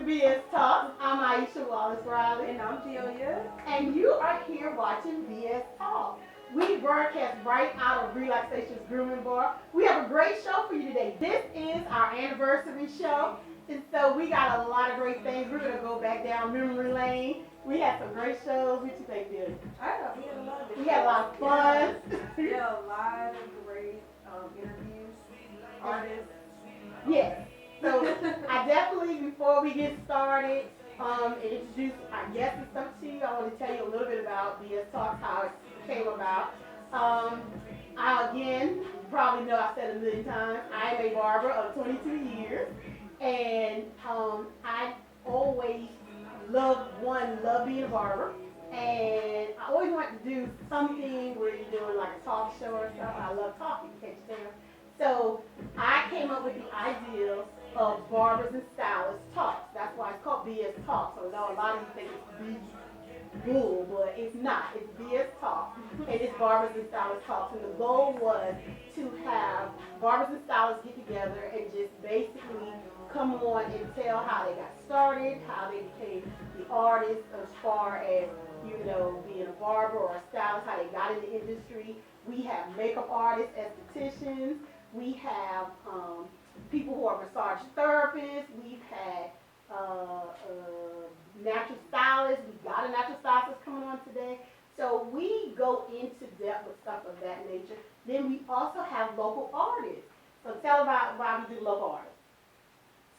BS Talks. I'm Aisha Wallace Riley. And I'm Delia. And you are here watching BS Talk. We broadcast right out of Relaxation's Grooming Bar. We have a great show for you today. This is our anniversary show. And so we got a lot of great things. We're going to go back down memory lane. We had some great shows. What you think, Billy? I know, we had a lot of We had a lot of fun. Yeah, a lot of great interviews, artists. Yes. So I definitely, before we get started, and introduce our guests and stuff to you, I want to tell you a little bit about BS Talks, how it came about. Um, I again, you probably know I said it a million times, I am a barber of 22 years, and I always love being a barber. And I always wanted to do something where you're doing like a talk show or stuff. I love talking, catch you there. So I came up with the idea of barbers and stylists talks. That's why it's called BS Talk. So now a lot of you think it's bull, but it's not. It's BS Talk, and it's barbers and stylists talks. And the goal was to have barbers and stylists get together and just basically come on and tell how they got started, how they became the artists as far as being a barber or a stylist, how they got in the industry. We have makeup artists, estheticians. We have people who are massage therapists. We've had natural stylists. We got a natural stylist that's coming on today. So we go into depth with stuff of that nature. Then we also have local artists. So tell about why we do local artists.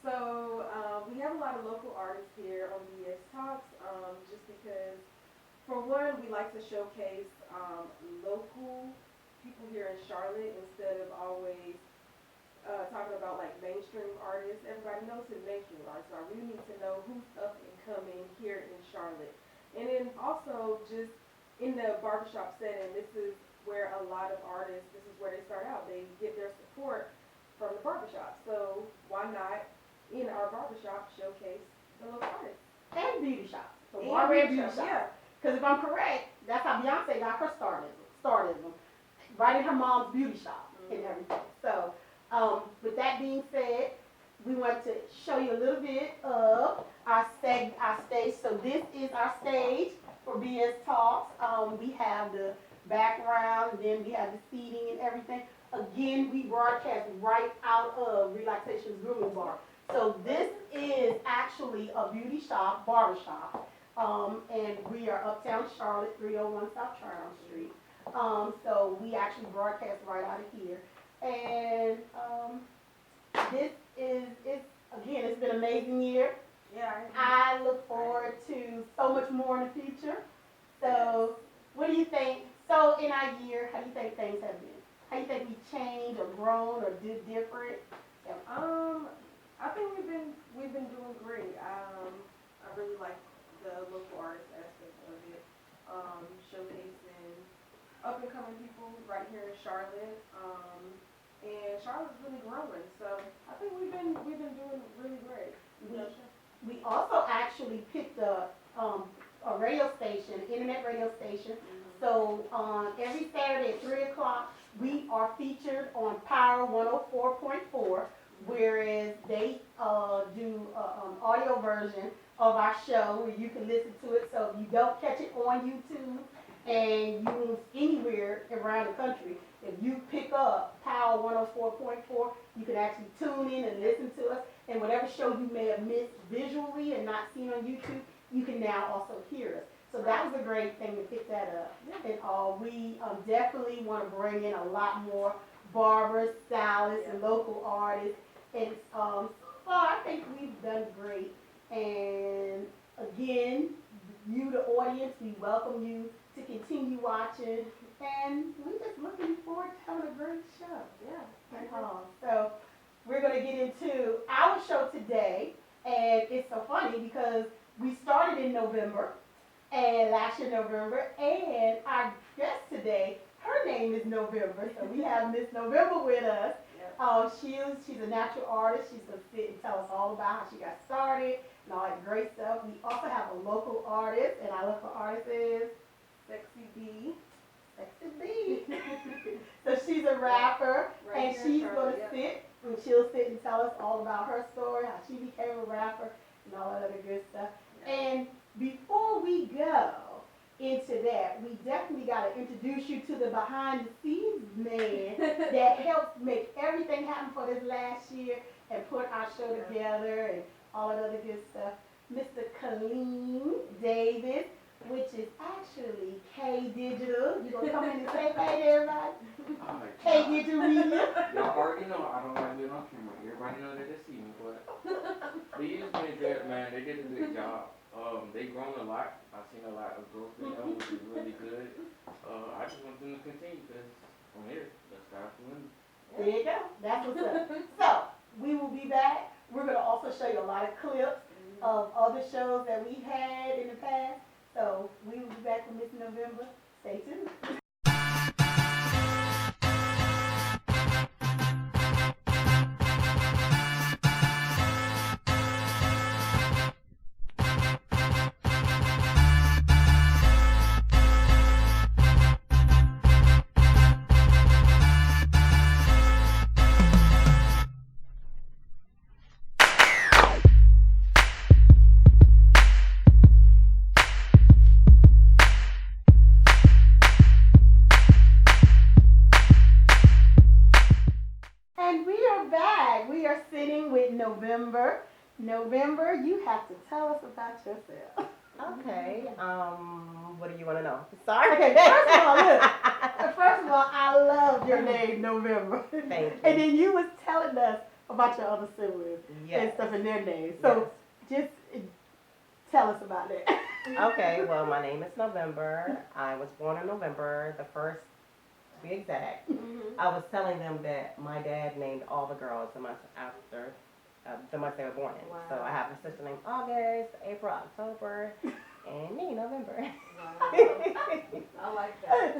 So we have a lot of local artists here on BS Talks, just because, for one, we like to showcase local people here in Charlotte instead of always talking about like mainstream artists. Everybody knows who mainstream artists are. We need to know who's up and coming here in Charlotte. And then also just in the barbershop setting, this is where a lot of artists, this is where they start out. They get their support from the barbershop. So why not in our barbershop showcase the local artists? And beauty shops. So And barber and beauty beauty shops, shops. yeah. Because if I'm correct, that's how Beyonce got her stardism. Right in her mom's beauty shop and everything. So with that being said, we want to show you a little bit of our stage. So this is our stage for BS Talks. We have the background, and then we have the seating and everything. Again, we broadcast right out of Relaxation's Grooming Bar. So this is actually a beauty shop, barber shop, and we are uptown Charlotte, 301 South Charles Street. So we actually broadcast right out of here. And this is, it's been an amazing year. Yeah. I look forward to so much more in the future. So what do you think? So in our year, how do you think things have been? How do you think we changed or grown or did different? I think we've been doing great. I really like the local artist aspect of it, showcasing up and coming people right here in Charlotte. And Charlotte's really growing, so I think we've been doing really great. We also actually picked a radio station, internet radio station. So every Saturday at 3 o'clock, we are featured on Power 104.4, whereas they do an audio version of our show where you can listen to it. So if you don't catch it on YouTube and you move anywhere around the country, if you pick up Power 104.4, you can actually tune in and listen to us. And whatever show you may have missed visually and not seen on YouTube, you can now also hear us. So that was a great thing to pick that up. And we definitely want to bring in a lot more barbers, stylists, and local artists. And so far, I think we've done great. And again, you, the audience, we welcome you to continue watching. And we're just looking forward to having a great show. Yeah. So we're going to get into our show today. And it's so funny because we started in November, and last year November, and our guest today, her name is November. So we have Miss November with us. She's a natural artist. She's going to sit and tell us all about how she got started and all that great stuff. We also have a local artist, and our local artist is Sexy B. Sexy B. So she's a rapper, Right and here in she's going Charlotte, to yeah. sit, and she'll sit and tell us all about her story, how she became a rapper, and all that other good stuff. And before we go into that, we definitely got to introduce you to the behind the scenes man that helped make everything happen for this last year and put our show together and all that other good stuff. Mr. Kaleem Davis, which is actually K Digital. You gonna come in and say hey to everybody? Alright, K Digital Media. y'all already know I don't like being on camera. Everybody know that they see me, but they used me good, man. They did a good job. They grown a lot. I've seen a lot of growth in them, which is really good. I just want them to continue because from here, let's start from them. There you go. That's what's up. So we will be back. We're gonna also show you a lot of clips of other shows that we had in the past. So we will be back with Miss November. Stay tuned. And we are back. We are sitting with November. November, you have to tell us about yourself. Okay. What do you want to know? Sorry. Okay, first of all, look. First of all, I love your name, November. Thank you. And then you was telling us about your other siblings and Yes. stuff in their names. So just tell us about that. Okay. Well, my name is November. I was born in November, the first to be exact. I was telling them that my dad named all the girls the month after the month they were born in. So I have a sister named August, April, October, and me, November. Wow. I like that.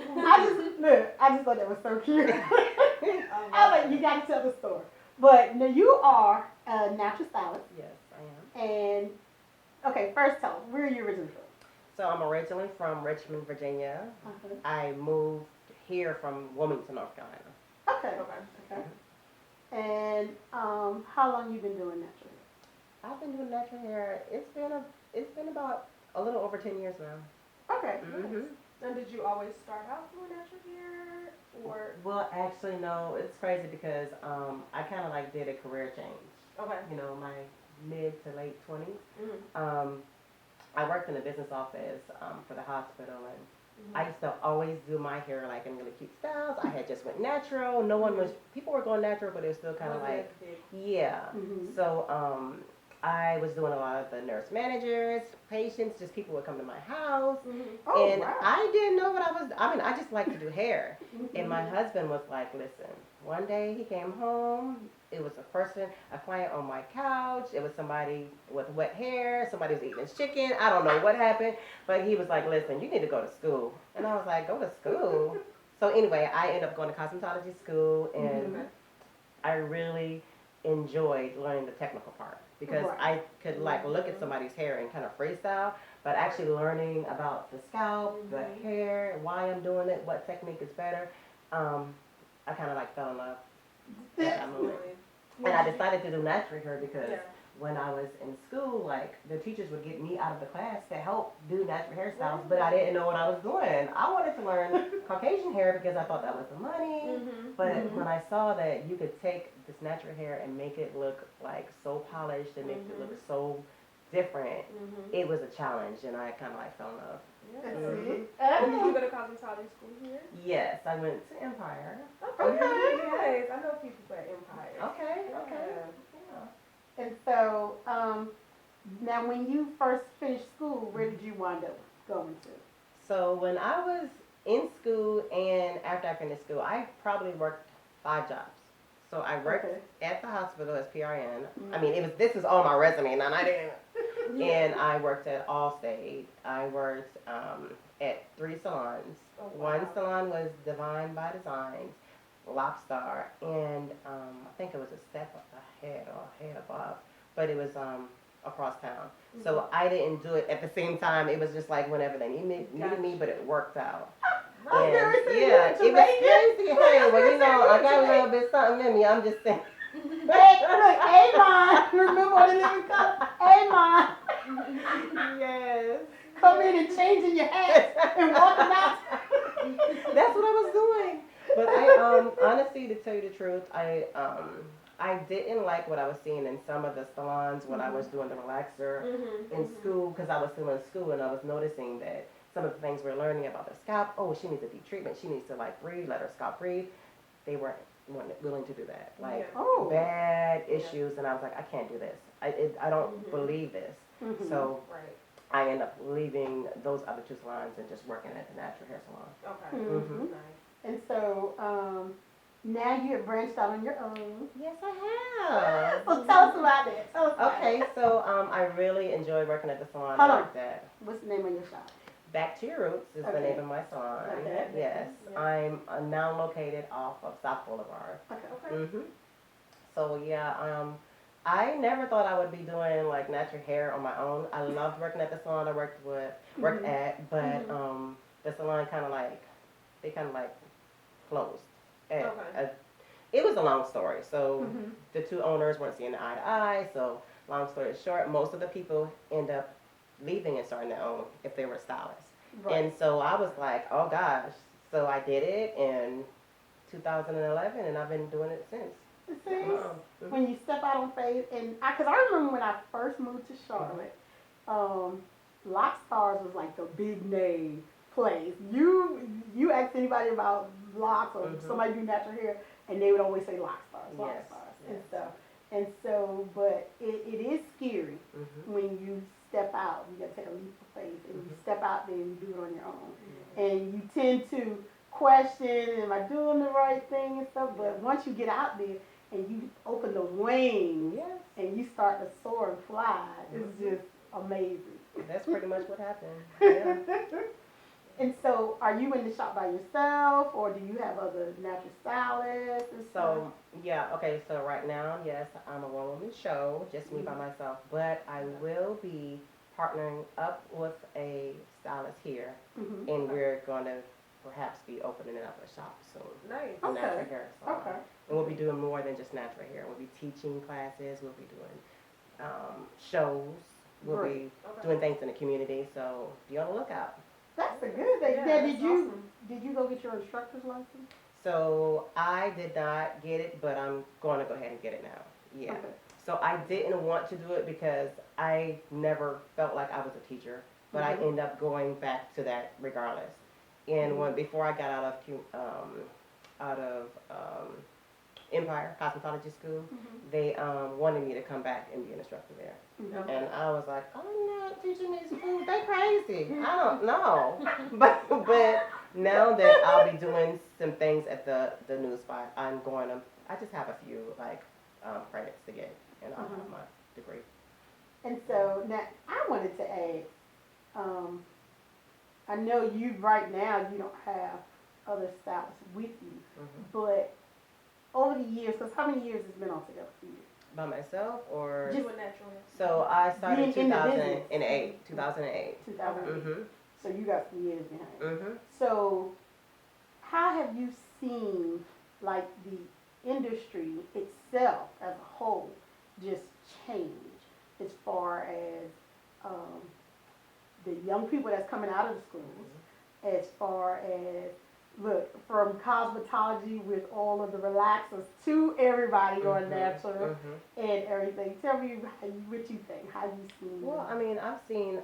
I just thought that was so cute. I I was like, you got to tell the story. But now you are a natural stylist. Yes, I am. And, okay, first tell us, where are you originally from? So I'm originally from Richmond, Virginia. I moved here from Wilmington, North Carolina. Okay. Okay. And how long you been doing natural hair? I've been doing natural hair. It's been about a little over 10 years now. Okay. Mm-hmm. And did you always start out doing natural hair, or? Well, actually, no. It's crazy because I kind of like did a career change. Okay. You know, my mid to late 20s. Mm-hmm. I worked in a business office for the hospital, and I used to always do my hair like in really cute styles. I had just went natural. No one was. People were going natural, but it was still kind of like, yeah. Mhm. So I was doing a lot of the nurse managers, patients, just people would come to my house. Oh, And wow. I didn't know what I was, I mean, I just like to do hair. Mhm. And my husband was like, listen, one day he came home, it was a client on my couch, it was somebody with wet hair, somebody was eating his chicken, I don't know what happened, but he was like, listen, you need to go to school. And I was like, go to school? So anyway, I ended up going to cosmetology school, and Mhm. I really enjoyed learning the technical part because Right. I could like look at somebody's hair and kind of freestyle, but actually learning about the scalp, the hair, why I'm doing it, what technique is better, I kind of like fell in love with that moment. And I decided to do natural hair because when I was in school, like the teachers would get me out of the class to help do natural hairstyles, but I didn't know what I was doing. I wanted to learn Caucasian hair because I thought that was the money. But when I saw that you could take this natural hair and make it look like so polished and make it look so different, it was a challenge, and I kind of like fell in love. That's Mhm. it. And did you go to cosmetology school here? Yes, I went to Empire. Okay. Yes, I know people at Empire. Okay, Yeah. yeah. And so, now when you first finished school, where did you wind up going to? So when I was in school and after I finished school, I probably worked 5 jobs. So I worked Okay. at the hospital as PRN. Mhm. I mean, this is on my resume, and I didn't. And I worked at Allstate. I worked at 3 salons. Oh, wow. One salon was Divine by Design, Lobstar, and I think it was a step ahead or a head above, but it was across town. So I didn't do it at the same time. It was just like whenever they needed me, but it worked out. I've And, never seen yeah, you in it was Jamaica. crazy. Hey, well, you know, I got a little bit something in me. I'm just saying. Hey, look, Amon. Remember on the living color? Amon. Yes. Come in and changing your hat and walking out. That's what I was doing. But I honestly, to tell you the truth, I didn't like what I was seeing in some of the salons when I was doing the relaxer in school, because I was still in school and I was noticing that some of the things we're learning about the scalp, oh, she needs a deep treatment, she needs to like breathe, let her scalp breathe. They weren't willing to do that. Like Oh. bad issues, and I was like, I can't do this. I don't believe this. So Right. I end up leaving those other two salons and just working at the natural hair salon. Okay. Mhm. Nice. And so now you have branched out on your own. Yes, I have. So tell us about that. Tell us about Okay, it. so I really enjoy working at the salon. Hold I on. worked at What's the name of your shop? Back to Your Roots is the Okay. name of my salon. Okay. Yes, Yeah. I'm now located off of South Boulevard. Okay. Okay. So yeah, I never thought I would be doing like natural hair on my own. I loved working at the salon I worked at, but the salon kind of like closed. At, Okay. it was a long story. So Mhm. the two owners weren't seeing eye to eye. So long story short, most of the people end up leaving and starting their own if they were stylists. Right. And so I was like, oh gosh. So I did it in 2011, and I've been doing it since. See? Mhm. When you step out on faith, and cause I remember when I first moved to Charlotte, Lock Stars was like the big name place. You ask anybody about locks or somebody do natural hair, and they would always say Lock Stars, Lock Yes, Stars, yes. and so, but it is scary Mhm. when you step out. You gotta take a leap of faith, and you step out there and you do it on your own, and you tend to question, am I doing the right thing and stuff? But once you get out there and you open the wings Yes, and you start to soar and fly, it's just amazing. that's pretty much what happened. Yeah. And so, are you in the shop by yourself, or do you have other natural stylists and stuff? So yeah, okay. So right now, yes, I'm a one-woman show, just me by myself. But I will be partnering up with a stylist here, Mhm. and we're going to perhaps be opening up a shop soon. Nice. A Okay. natural hair salon. Okay. And we'll be doing more than just natural hair. We'll be teaching classes. We'll be doing shows. We'll Great. be Okay. doing things in the community. So be on the lookout. That's a good thing. Yeah, Now, that's awesome. did you go get your instructor's license? So I did not get it, but I'm going to go ahead and get it now. Yeah. Okay. So I didn't want to do it because I never felt like I was a teacher, but I ended up going back to that regardless. And before I got out of Empire Cosmetology School, they wanted me to come back and be an instructor there. Okay. And I was like, I'm not teaching these fools. They crazy. I don't know. But now that I'll be doing some things at the new spot, I just have a few like credits to get, and I'll have my degree. And so now I wanted to add, I know you right now you don't have other stylists with you, but over the years, because how many years has been altogether for you? By myself or Do it naturally. so I started Being in the business. 2008. 2008. 2008. Mhm. So you got some years behind. Mhm. So how have you seen like the industry itself as a whole just change as far as the young people that's coming out of the schools, as far as look from cosmetology with all of the relaxers to everybody on natural and everything. Tell me what you think. How you seen? Well, I mean, I've seen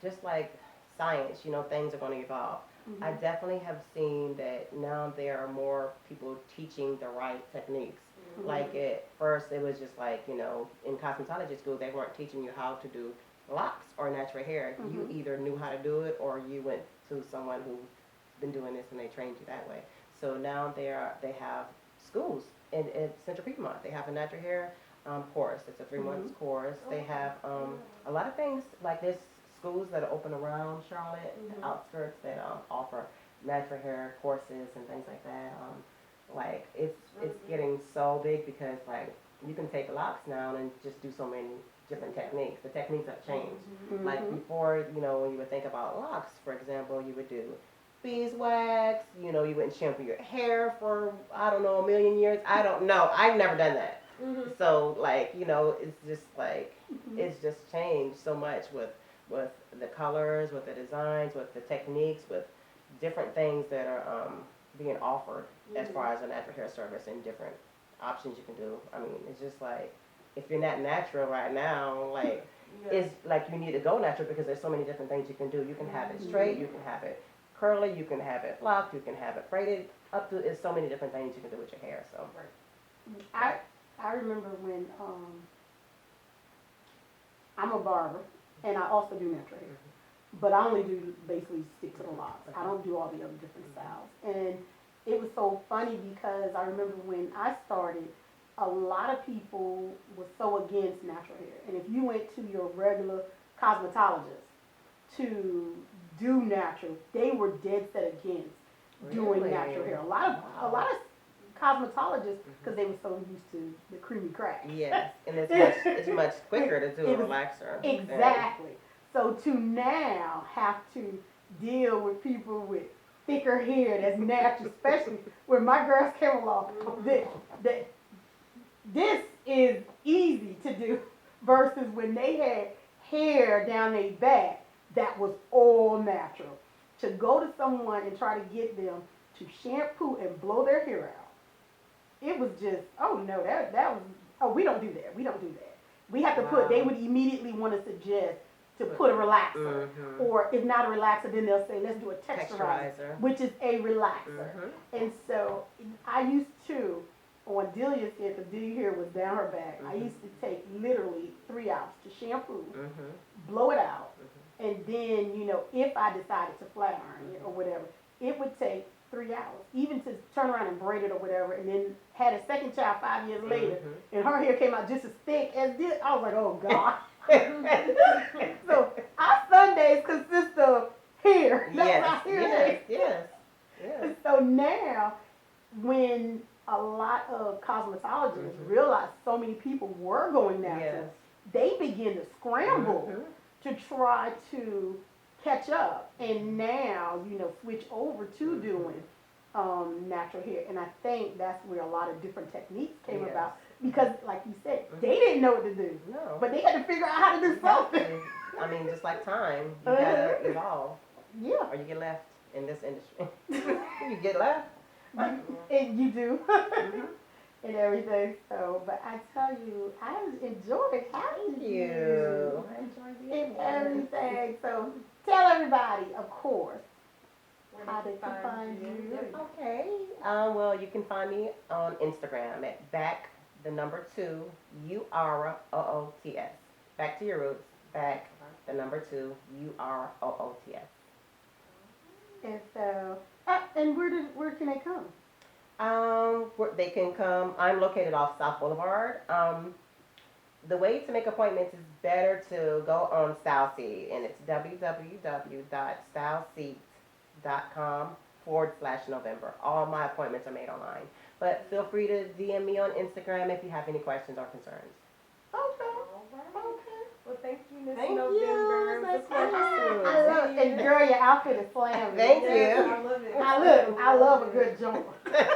just like science, things are going to evolve. I definitely have seen that now there are more people teaching the right techniques. Like at first, it was just like, in cosmetology school, they weren't teaching you how to do locks or natural hair. You either knew how to do it or you went to someone who's been doing this and they trained you that way. So now they have schools in Central Piedmont. They have a natural hair course. It's a 3-month course. They have a lot of things like this. Schools that are open around Charlotte, the outskirts that offer natural hair courses and things like that. Like it's getting so big because like you can take locks now and just do so many different techniques. The techniques have changed. Like before, when you would think about locks, for example, you would do beeswax. You wouldn't shampoo your hair for I don't know a million years. I don't know. I've never done that. So like, it's just like, it's just changed so much with the colors, with the designs, with the techniques, with different things that are being offered as far as a natural hair service and different options you can do. I mean, it's just like, if you're not natural right now, like, it's like you need to go natural because there's so many different things you can do. You can have it straight, you can have it curly, you can have it locked, you can have it braided, it's so many different things you can do with your hair, so. I remember when, I'm a barber, and I also do natural hair. But I only do basically stick to the locks. I don't do all the other different styles. And it was so funny because I remember when I started, a lot of people were so against natural hair. And if you went to your regular cosmetologist to do natural, they were dead set against doing natural hair. A lot of cosmetologists, because they were so used to the creamy crack. Yes, and it's much quicker to do a relaxer. Exactly. So to now have to deal with people with thicker hair that's natural, especially when my girls came along, this is easy to do versus when they had hair down their back that was all natural. To go to someone and try to get them to shampoo and blow their hair out, it was just, oh no, that was, oh, we don't do that. We don't do that. We have to put, they would immediately want to suggest to put a relaxer. Or if not a relaxer, then they'll say, let's do a texturizer, which is a relaxer. And so I used to, on Delia's hair, because Delia's hair was down her back, I used to take literally 3 hours to shampoo, blow it out, and then, if I decided to flat iron it or whatever, it would take 3 hours, even to turn around and braid it or whatever, and then had a second child 5 years later, and her hair came out just as thick as this. I was like, oh God. So our Sundays consist of hair. That's our hair days. Yes. So now, when a lot of cosmetologists realized so many people were going natural, they begin to scramble to try to catch up and now, switch over to doing natural hair. And I think that's where a lot of different techniques came about. Because, like you said, they didn't know what to do. No. But they had to figure out how to do something. I mean, just like time, you gotta evolve. Yeah. Or you get left in this industry. You get left. And you do. And everything. So, but I tell you, I enjoyed having you. I enjoyed being And here. everything. So, tell everybody, of course, how they can find you. Okay. Well, you can find me on Instagram at back2 UROOTS. Back to your roots. Back2 UROOTS. And so, and where can they come? They can come. I'm located off South Boulevard. The way to make appointments is better to go on StyleSeat, and it's www.styleseat.com/November. All my appointments are made online. But feel free to DM me on Instagram if you have any questions or concerns. Okay. Well, thank you, Miss Thank November. you. It was a pleasure. I love it. And girl, your outfit is slamming. Thank Yes, you. I love it. I love a good jumper. Yes.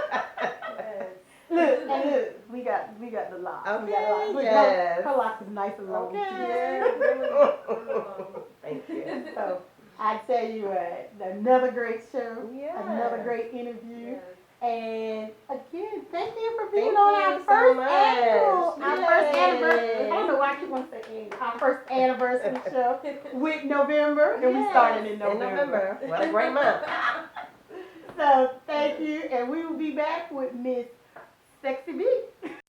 Look, we got the lock. Okay, We got a lock. Look, yes. her lock is nice and long. Yeah, too. really. Thank you. So I tell you what, another great show, Yeah. another great interview, Yes. and again, thank you for being Thank on you our so first much. annual, our first Yay. anniversary. I don't know why I keep wanting to say annual. Our first anniversary show with November, and we started in In November. November. What a great month. So thank you, and we will be back with Miss Sexy B.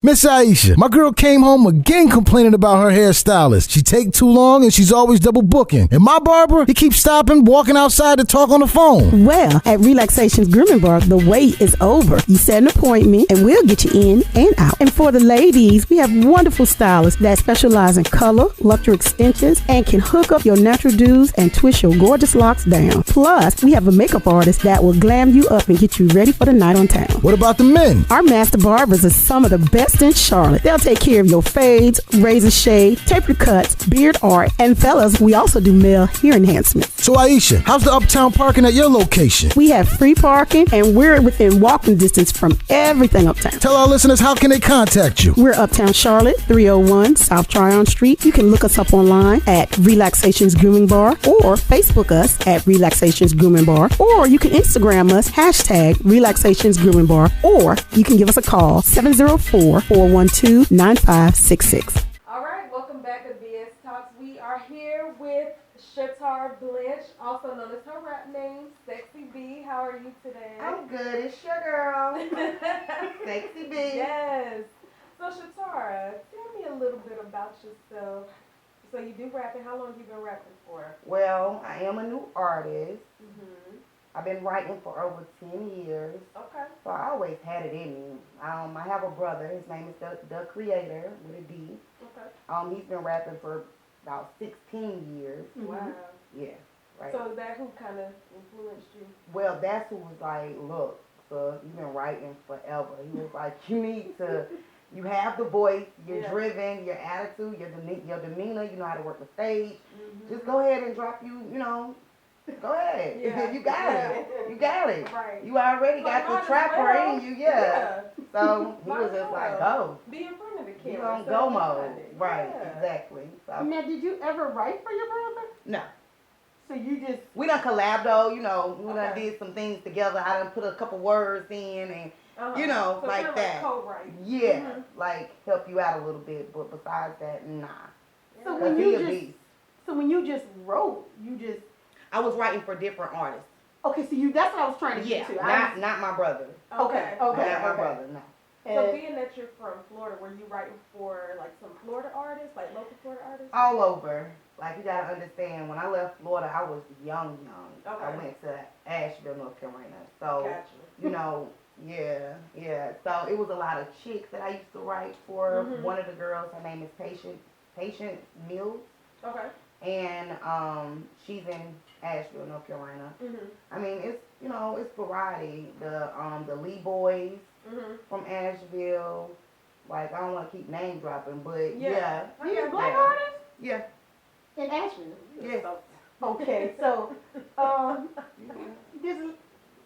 Miss Aisha, my girl came home again complaining about her hairstylist. She take too long and she's always double booking. And my barber, he keeps stopping, walking outside to talk on the phone. Well, at Relaxations Grooming Bar, the wait is over. You set an appointment and we'll get you in and out. And for the ladies, we have wonderful stylists that specialize in color, luxury extensions, and can hook up your natural do's and twist your gorgeous locks down. Plus, we have a makeup artist that will glam you up and get you ready for the night on town. What about the men? Our master barbers are some of the best Distance Charlotte. They'll take care of your fades, razor shade, taper cuts, beard art, and fellas, we also do male hair enhancements. So Aisha, how's the uptown parking at your location? We have free parking, and we're within walking distance from everything uptown. Tell our listeners how can they contact you? We're Uptown Charlotte, 301 South Tryon Street. You can look us up online at Relaxations Grooming Bar or Facebook us at Relaxations Grooming Bar, or you can Instagram us hashtag Relaxations Grooming Bar, or you can give us a call 704-412-9566. All right, welcome back to BS Talks. We are here with Shatar Blanche, also known as her rap name, Sexy B. How are you today? I'm good. It's your girl, Sexy B. Yes. So Shatara, tell me a little bit about yourself. So you do rapping. How long have you been rapping for? Well, I am a new artist. Mm-hmm. I've been writing for over 10 years, Okay. so I always had it in me. I have a brother. His name is the Creator with a D. Okay. He's been rapping for about 16 years. Wow. Yeah, right. So is that who kind of influenced you? Well, that's who was like, look, so you've been writing forever. He was like, you need to. You have the voice, you're Yeah. driven, your attitude, your demeanor, you know how to work the stage. Mm-hmm. Just go ahead and drop go ahead. Yeah. You got it. You got it. Right. You already Like, got might the as trapper well. in you, yeah. So he Might was as just like, well. go. Be in front of the camera. You on so go you mode. find it. Right, Yeah. exactly. So Now, did you ever write for your brother? no. So you just We done collab though, we done Okay. did some things together. I done put a couple words in and Uh-huh. you know, so like kinda that. co-write. yeah, Mhm. like help you out a little bit, but besides that, nah. so Yeah. when 'Cause you he a just beast. wrote, you just I was writing for different artists. okay. So that's what I was trying to Yeah, get to. not my brother. Okay. Not my brother, no. So And being that you're from Florida, were you writing for like some Florida artists, like local Florida artists? All over. Like, you gotta understand, when I left Florida, I was young. I Okay. went to Asheville, North Carolina. So, Gotcha. you know, yeah. So it was a lot of chicks that I used to write for. Mhm. One of the girls, her name is Patient Mills, Okay. and she's in Asheville, North Carolina. Mhm. I mean, it's it's variety. The Lee Boys Mhm. from Asheville. Like, I don't want to keep name dropping, but Yeah. you a black Yeah. artist yeah. in Asheville. Yes. Okay, so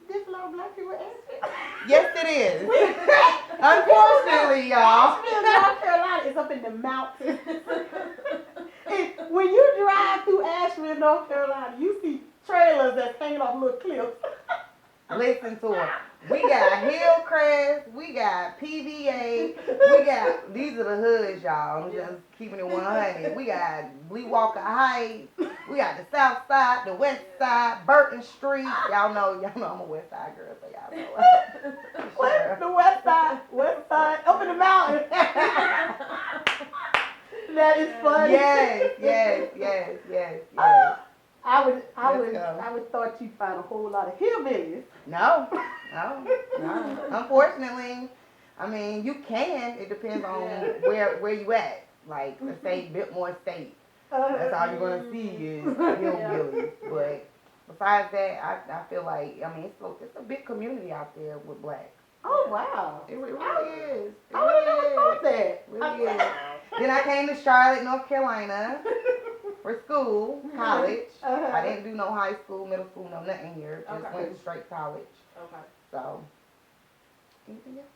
this a lot of black people in Asheville. Yes, it is. Unfortunately, y'all. Asheville, North Carolina is up in the mountains. And when you drive through Asheville, North Carolina, you see trailers that's hanging off little cliffs. Listen to it. We got Hillcrest, we got PVA, these are the hoods, y'all. I'm just keeping it 100. We got Lee Walker Heights, we got the South Side, the West Side, Burton Street. Y'all know I'm a West Side girl, so y'all know. What? The west side, up in the mountain. That is funny. Yes. I would Let's go. thought you'd find a whole lot of hillbillies. No. Unfortunately, I mean, you can. It depends on where you at. Like, let's say Biltmore State. That's all you're gonna see is hillbillies. But besides that, I feel like, I mean, it's a big community out there with blacks. Oh wow. It really is. It I would have really never thought that. is. Really is. Then I came to Charlotte, North Carolina for school, college. Uh-huh. I didn't do no high school, middle school, no nothing here. Just Okay. went straight college. Okay. So, anything else?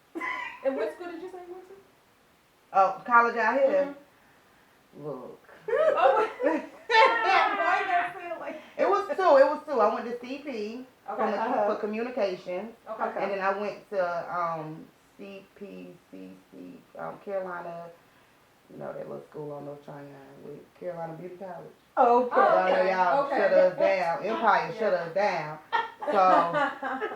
And what school did you say you went to? Oh, college out here. Mm-hmm. Look. Oh, why you gotta say it like? It was two. I went to CP Okay. for communications, Okay. and then I went to CPCC, Carolina. You know that little school on North Tryon with Carolina Beauty College. Okay. Oh, Y'all know okay, y'all okay. shut us down. Empire shut us down. So,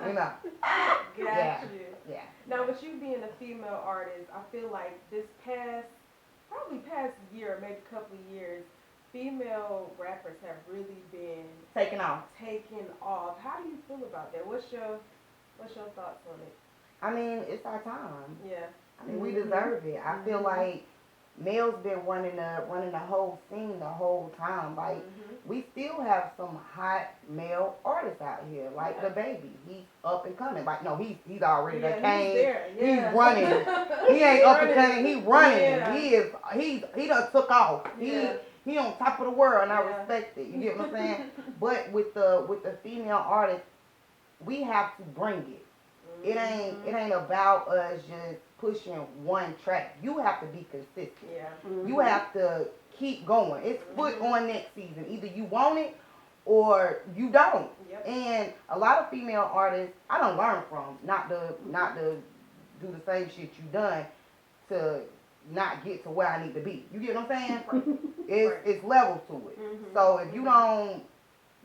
you know, Got Yeah. you. yeah. Now, with you being a female artist, I feel like this past year, maybe a couple of years, female rappers have really been Taking off. taken off. How do you feel about that? What's your thoughts on it? I mean, it's our time. Yeah. I mean, we deserve it. I feel like, males been running the whole scene the whole time. Like we still have some hot male artists out here, like the baby. He's up and coming. Like no, he's already Yeah, that came. he's there. Yeah. He's running. He ain't up and coming. He running. Yeah. He done took off. Yeah. He on top of the world, and I Yeah. respect it. You get what I'm saying? But with the female artists, we have to bring it. It ain't about us just pushing one track. You have to be consistent. Yeah. You have to keep going. It's foot on next season. Either you want it or you don't. Yep. And a lot of female artists I don't learn from not to do the same shit you done to not get to where I need to be. You get what I'm saying? It's levels to it. So if you don't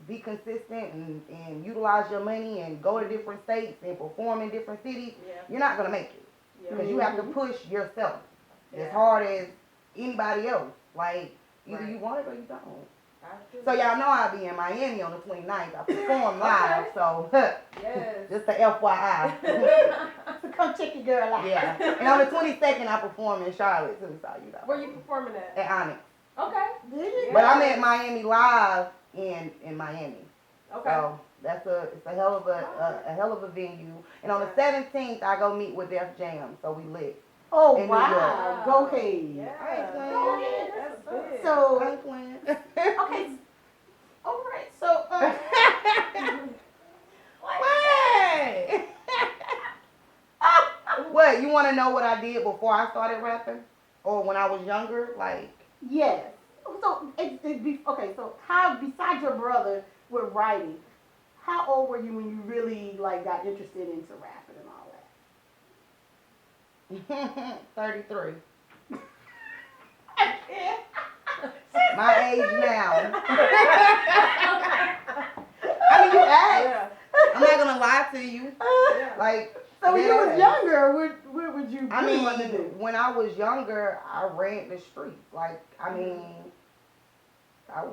be consistent and utilize your money and go to different states and perform in different cities, you're not gonna make it. Because you have to push yourself as hard as anybody else. Like either you want it or you don't. So y'all know I'll be in Miami on the 29th. I perform live, so Yes. just a FYI. So come check your girl out. Yeah. And on the 22nd I perform in Charlotte too, so you know. Where you performing at? At Onyx. Okay. Did you? But I'm at Miami Live in Miami. Okay. So it's a hell of a venue. And on the 17th I go meet with Def Jam, so we lit. Oh, in New wow. York. Go ahead. Yeah. I ain't playing. Go ahead. That's big. I So, ain't playing. okay. All right. So, What? What? You want to know what I did before I started rapping, or when I was younger? Like, yes. So, okay. So, how besides your brother with writing, how old were you when you really like got interested into rapping and all that? 33. My age now. I mean, you asked. Yeah. I'm not gonna lie to you. Yeah. Like, So when you yeah. was younger, what would you I really mean, want to do? when I was younger, I ran the streets. Like, I mean, I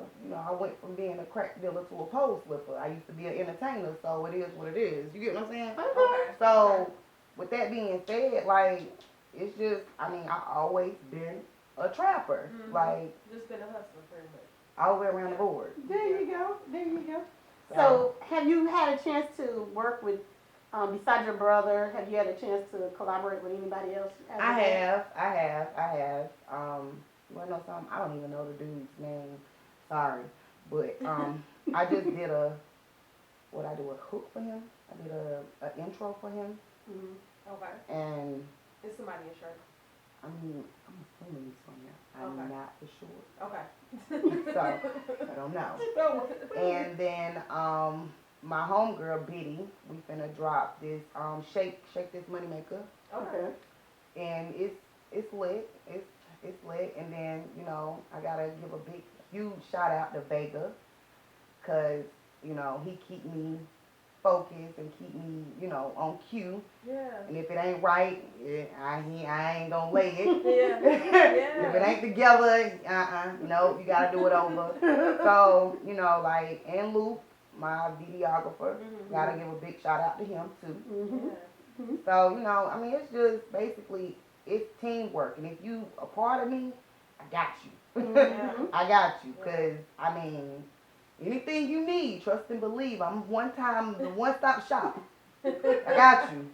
went from being a crack dealer to a pole flipper. I used to be an entertainer, so it is what it is. You get what I'm saying? Okay. So, with that being said, like, it's just, I mean, I always been a trapper. Like, Just been a hustler pretty much. all the way around the board. There you go. There you go. So, have you had a chance to work with, besides your brother, have you had a chance to collaborate with anybody else? I have. Well, no, I don't even know the dude's name. Sorry. But, I just did a hook for him. I did a intro for him. Okay. And, Is somebody in shirt? I mean, I'm assuming he's from there. I'm Okay. not for sure. Okay. So, I don't know. And then my homegirl Biddy, we finna drop this shake this moneymaker, Okay. and it's lit. It's lit. And then I gotta give a big huge shout out to Vega, cause he keep me focused and keep me on cue. Yeah. And if it ain't right, I ain't gonna lay it. Yeah. If it ain't together, no, you gotta do it over. So, and Luke, my videographer, gotta give a big shout out to him too. So, I mean, it's just basically, it's teamwork. And if you a part of me, I got you. I got you. Cause, I mean, anything you need, trust and believe. I'm the one-stop shop. I got you.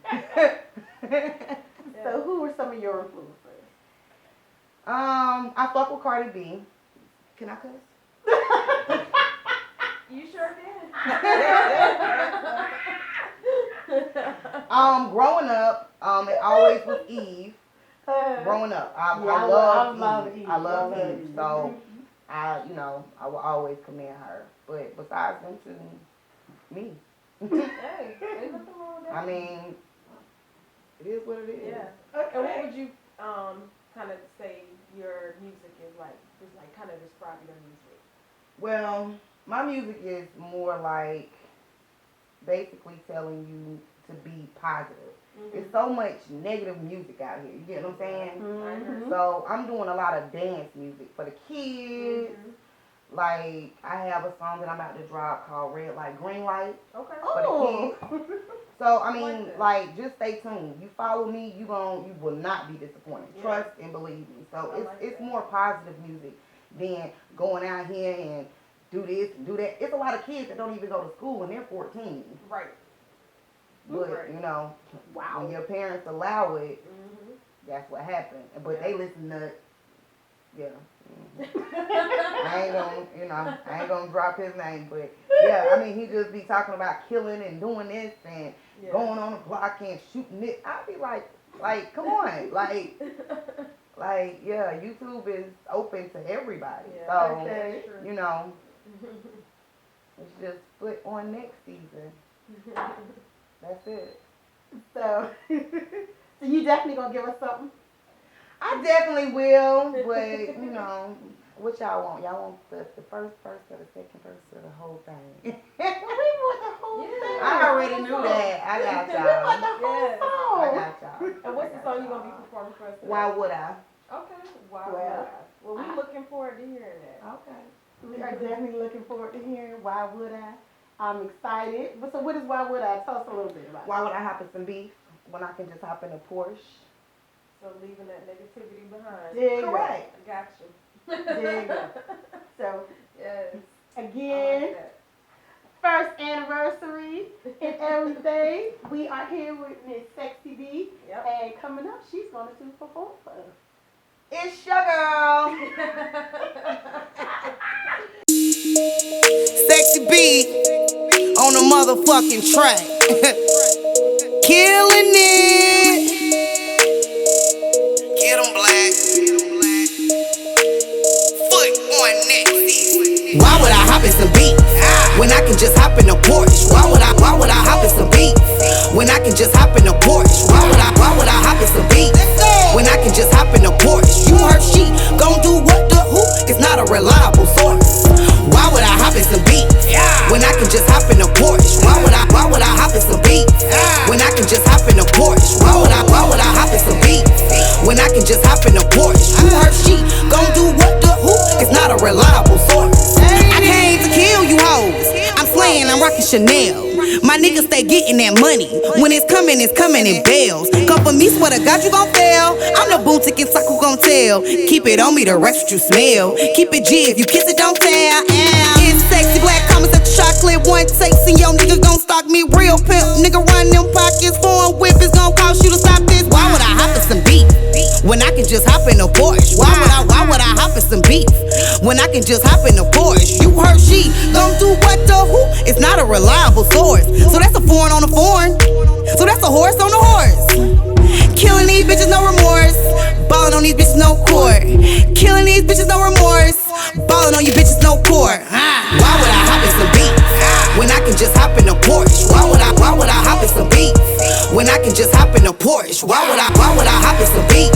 So who were some of your influencers? I fuck with Cardi B. Can I cuss? You sure can. Growing up, it always was Eve. Growing up, I love Eve. I love Eve. So, I will always commend her. But besides them two, me. Hey, ain't nothing wrong with that. I mean, it is what it is. Yeah. And what would you kind of say your music is like? Just like kind of describe your music. Well, my music is more like basically telling you to be positive. It's so much negative music out here. You get what I'm saying? So I'm doing a lot of dance music for the kids. Like I have a song that I'm about to drop called Red Light, Green Light Okay. for the kids. So I like mean, that. like, just stay tuned. You follow me, you will not be disappointed. Yeah. Trust and believe me. So I like it's that. more positive music than going out here and do this and do that. It's a lot of kids that don't even go to school and they're 14. Right. But Right. you know, Wow. when your parents allow it, Mm-hmm. that's what happened. But Yeah. they listen to, yeah. I ain't gonna drop his name, but yeah, I mean, he just be talking about killing and doing this and Yeah. going on the block and shooting it. I'd be like, come on, like, yeah, YouTube is open to everybody. Yeah, So, okay. True. you know, it's just put on next season. That's it. So, so you definitely gonna give us something? I definitely will, but you know, what y'all want? Y'all want the first verse or the second verse or the whole thing? We want the whole Yeah. thing. I already knew that. I got We want y'all. the whole Yes. I song. got y'all. And what's the song you gonna be performing for us today? Why would I? Okay. Wow. Well, Well, we're looking forward to hearing that. Okay. We are definitely looking forward to hearing Why Would I? I'm excited. But so what is Why Would I? Tell us a little bit about it. Why would I hop in some beef when I can just hop in a Porsche? So leaving that negativity behind. There you go. Correct. I got you. There you go. So Yes. I again, like that. first anniversary and everything. We are here with Miss Sexy B. Yep. And coming up, she's going to perform for us. It's your girl, Sexy B, on the motherfucking track, killing it. Get 'em black. Foot on neck. Why would I hop in some beef when I can just hop in a Porsche? Why would I hop in some beef when I can just hop in a Porsche? Why would I hop in some beef when I can just hop in a Porsche? You heard she gon' do what the who? It's not a reliable source. Why would I hop in some beef when I can just hop in a Porsche? Why would I hop in some beef when I can just hop in a Porsche? Why would I hop in some beef when I can just hop in a Porsche? You heard she gon' do what the who? It's not a reliable source. I came to kill you hoes. I'm slaying, I'm rocking Chanel. My niggas stay getting that money. When it's coming in bells. Come for me, swear to God you gon' fail. I'm the boom ticking sucker who gon' tell. Keep it on me, the rest what you smell. Keep it G, if you kiss it, don't tell. It's sexy, black comments at the chocolate. One takes and yo nigga gon' stalk me. Real pimp, nigga run them pockets. Foreign whip is gon' cost you to stop this. Why would I hop in some beef when I can just hop in a Porsche? Why would I hop in some beef when I can just hop in a Porsche? You heard she gon' do what the who? It's not a reliable source. So that's a foreign on a foreign. So that's a horse on a horse. Killing these bitches, no remorse. Ballin' on these bitches, no court. Killing these bitches, no remorse. Ballin' on you bitches, no court. Why would I hop in some beef when I can just hop in a Porsche? Why would I hop in some beef when I can just hop in a Porsche? Why would I hop in some beef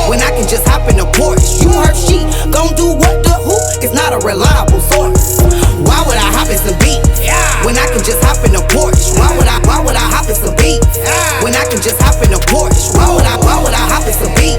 when I can just hop in a Porsche? You heard she gon' do what the who? It's not a reliable source. Why would I hop in some beef when I can just hop in a Porsche? Why would I hop in some beef when I can just hop in a Porsche? Why would I hop in some beef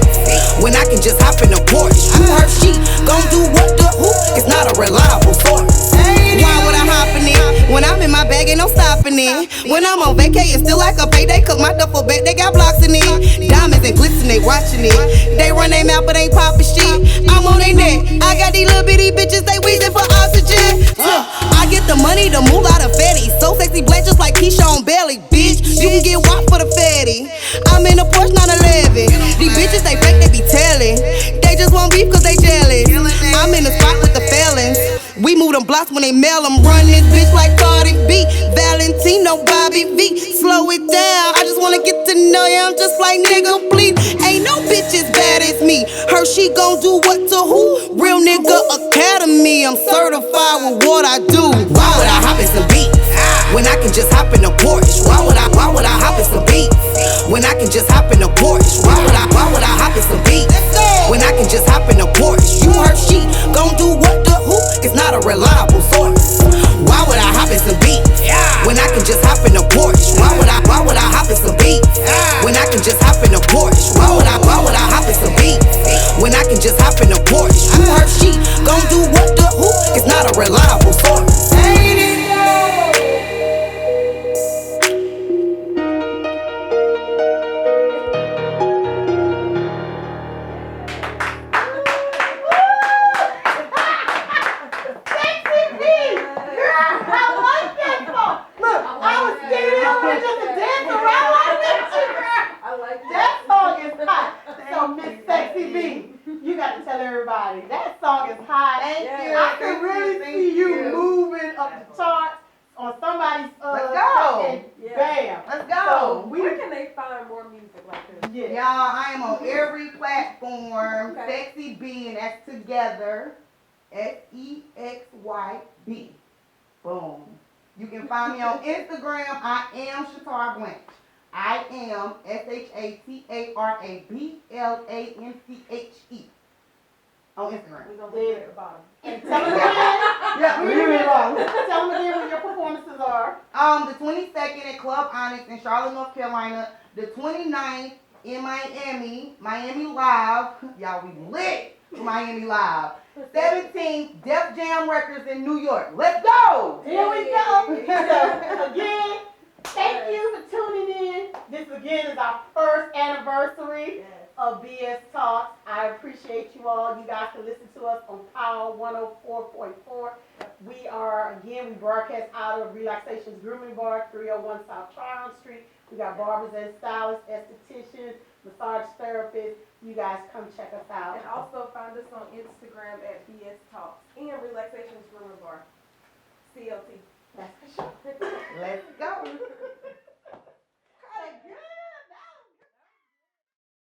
when I can just hop in a Porsche? You heard she gon' do what the who? It's not a reliable source. Why would I hop in it when I'm in my bag, ain't no stopping it? When I'm on vacay, it's still like a payday, cause my duffel bag, they got blocks in it. Diamonds and glisten, they watching it. They run their mouth, but ain't poppin' shit. I'm on their neck. I got these little bitty bitches, they wheezing for oxygen. I get the money, the moolah, the fatty. So sexy, black just like Keisha on belly, bitch. You can get wop for the fatty. I'm in a Porsche 911. These bitches, they fake, they be telling. They just want beef cause they jealous. I'm in the spot with the felons. We move them blocks when they mail them. Run this bitch like Cardi B, Valentino, Bobby V. Slow it down, I just wanna get to know you. I'm just like nigga, please. Ain't no bitch as bad as me. Her she gon' do what to who? Real nigga academy. I'm certified with what I do. Why would I hop in some beef when I can just hop in a Porsche? Why would I hop in some beef when I can just hop in a Porsche? Why would I hop in some beef when I can just hop in a Porsche? You heard she gon' do what the who? It's not a reliable source. Why would I hop in some beef when I can just hop in a Porsche? Why would I hop in some beef when I can just hop in a Porsche? Why would I hop in some beef when I can just hop in a Porsche? You heard she gon' do what the who? It's not a reliable source. everybody. That song is hot. Thank Yeah. you. I can really Thank see you moving up the charts on somebody's Let's go. and Yeah. bam. Let's So go. we Where can they find more music like this? yeah. Y'all, I am on every platform. Okay. Sexy B, and that's together. SEXYB. Boom. You can find me on Instagram. I am Shatara Blanche. I am SHATARABLANCHE on Instagram. We're gonna put it at the bottom. And tell them again. Yeah, Really long. Tell them again what your performances are. The 22nd at Club Onyx in Charlotte, North Carolina. The 29th in Miami Live. Y'all, we lit for Miami Live. 17th, Def Jam Records in New York. Let's go! Here we go. So again, thank you for tuning in. This again is our first anniversary Yes. of BS Talks. I appreciate you all. You guys can listen to us on Power 104.4. We broadcast out of Relaxations Grooming Bar, 301 South Tryon Street. We got barbers and stylists, estheticians, massage therapists. You guys come check us out. And also find us on Instagram at BS Talks and Relaxations Grooming Bar. CLT. That's for sure. Let's go.